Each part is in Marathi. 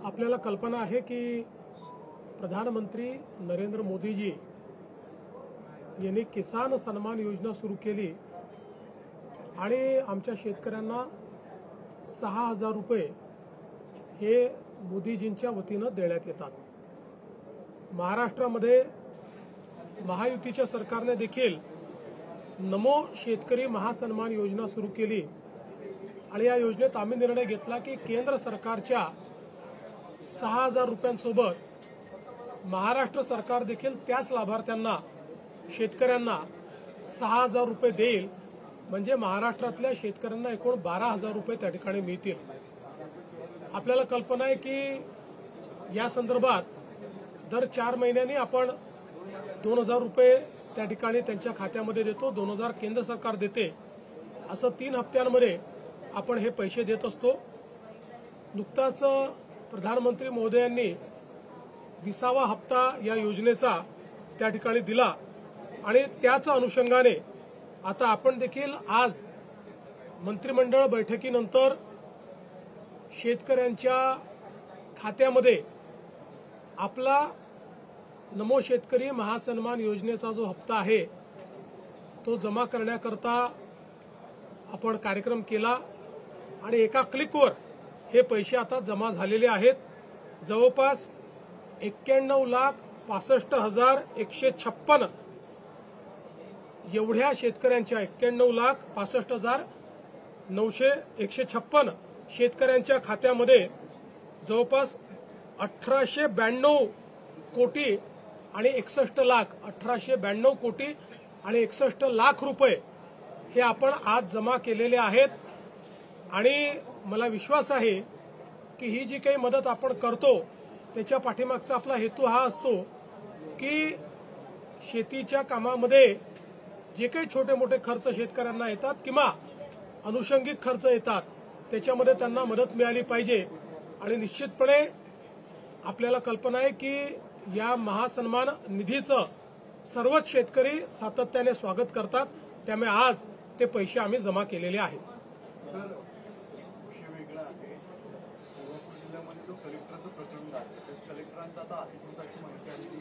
आपल्याला कल्पना आहे की प्रधानमंत्री नरेंद्र मोदीजी यांनी किसान सन्मान योजना सुरू केली आणि आमच्या शेतकऱ्यांना 6,000 रुपये हे मोदीजींच्या वतीनं देण्यात येतात। महाराष्ट्रामध्ये महायुतीच्या सरकारने देखील नमो शेतकरी महासन्मान योजना सुरू केली आणि या योजनेत आम्ही निर्णय घेतला की केंद्र सरकारच्या 6,000 रुपयांसोबत महाराष्ट्र सरकार देखील त्याच लाभार्थ्यांना शेतकऱ्यांना 6,000 रुपये देईल, म्हणजे महाराष्ट्रातल्या शेतकऱ्यांना एकूण 12,000 रुपये त्या ठिकाणी मिळतील। आपल्याला कल्पना आहे की या संदर्भात दर 4 महिन्यांनी आपण 2,000 रुपये त्या ठिकाणी त्यांच्या खात्यामध्ये देतो, 2,000 केंद्र सरकार देते, असं 3 हप्त्यांमध्ये आपण हे पैसे देत असतो। नुकताच प्रधानमंत्री महोदयांनी 20वा हप्ता या योजनेचा त्या ठिकाणी दिला आणि त्याच अनुषंगाने आता आपण देखील आज मंत्रिमंडळ बैठकीनंतर शेतकऱ्यांच्या खात्यामध्ये आपला नमो शेतकरी महासन्मान योजनेचा जो हप्ता आहे तो जमा करण्याकरता आपण कार्यक्रम केला आणि एका क्लिकवर हे पैसे आता जमा झालेले आहेत। जवळपास 91,65,156 एवढ्या शेतकऱ्यांच्या 91,65,156 शेतकऱ्यांच्या खात्यामध्ये जवळपास 1,892 कोटी आणि 61 लाख 1,892 कोटी आणि 61 लाख रुपये हे आपण आज जमा केलेले आहेत। आणि मला विश्वास आहे की ही जी काही मदत आपण करतो त्याच्या पाठीमागचा आपला हेतू हा असतो की शेतीच्या कामामध्ये जे काही छोटे मोठे खर्च शेतकऱ्यांना येतात किंवा अनुषंगिक खर्च येतात त्याच्यामध्ये त्यांना मदत मिळाली पाहिजे। आणि निश्चितपणे आपल्याला कल्पना आहे की या महासन्मान निधीचं सर्वच शेतकरी सातत्याने स्वागत करतात, त्यामुळे आज ते पैसे आम्ही जमा केलेले आहेत। कलेक्टरचं प्रकरण आहे, कलेक्टरांचा आता अतिकृताची माहिती आली की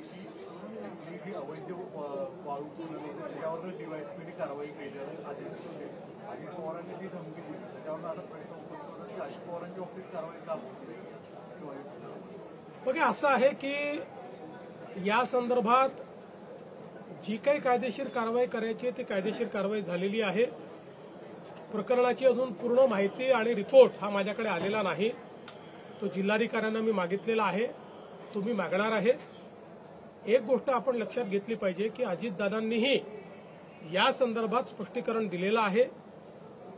जी अवैध वाळू त्याच्यावर डीवायएसपीने कारवाई केली आहे। अजित पवारांनी जी धमकी दिली त्याच्यावर आता प्रश्न उपस्थित होता की अजित पवारांच्या बाबतीत कारवाई का होत। बघा, असं आहे की या संदर्भात जी काही कायदेशीर कारवाई करायची ती कायदेशीर कारवाई झालेली आहे। प्रकरणाची अजून पूर्ण माहिती आणि रिपोर्ट हा माझ्याकडे आलेला नाही, तो जिल्हाधिकाऱ्यांना मी मागितलेला आहे, तुम्ही मागणार आहे। एक गोष्ट आपण लक्षात घेतली पाहिजे की अजितदादांनीही या संदर्भात स्पष्टीकरण दिलेलं आहे।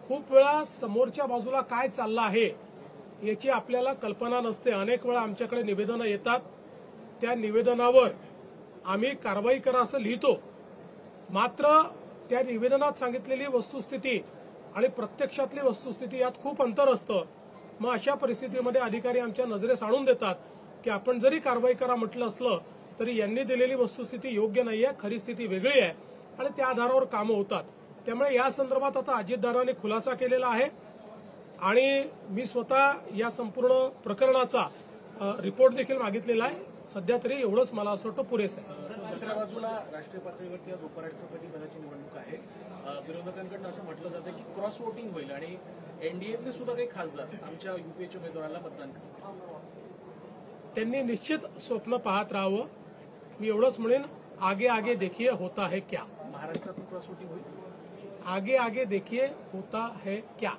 खूप वेळा समोरच्या बाजूला काय चाललं आहे याची आपल्याला कल्पना नसते। अनेक वेळा आमच्याकडे निवेदनं येतात, त्या निवेदनावर आम्ही कारवाई करा असं लिहितो, मात्र त्या निवेदनात सांगितलेली वस्तुस्थिती आणि प्रत्यक्षातली वस्तुस्थिती यात खूप अंतर असतं। मग अशा परिस्थितीमध्ये अधिकारी आमच्या नजरेस आणून देतात की आपण जरी कारवाई करा म्हटलं असलं तरी यांनी दिलेली वस्तुस्थिती योग्य नाहीये, खरी स्थिती वेगळी आहे आणि त्या आधारावर कामं होतात। त्यामुळे या संदर्भात आता अजितदादांनी खुलासा केलेला आहे आणि मी स्वतः या संपूर्ण प्रकरणाचा रिपोर्ट देखील मागितलेला आहे। सध्या तरी एवढंच मला असं वाटतं पुरेसं आहे। दुसऱ्या बाजूला राष्ट्रीय पातळीवरती आज उपराष्ट्रपती पदाची निवडणूक आहे। विरोधकांकडून असं म्हटलं जातं की क्रॉस वोटिंग होईल आणि एनडीएतले सुद्धा काही खासदार आमच्या यूपीएच्या उमेदवाराला मतदान करतील। त्यांनी निश्चित स्वप्न पाहत राहावं। मी एवढंच म्हणेन, आगे आगे देखिए होता है क्या। महाराष्ट्रातून क्रॉस वोटिंग होईल, आगे आगे देखिए होता है क्या।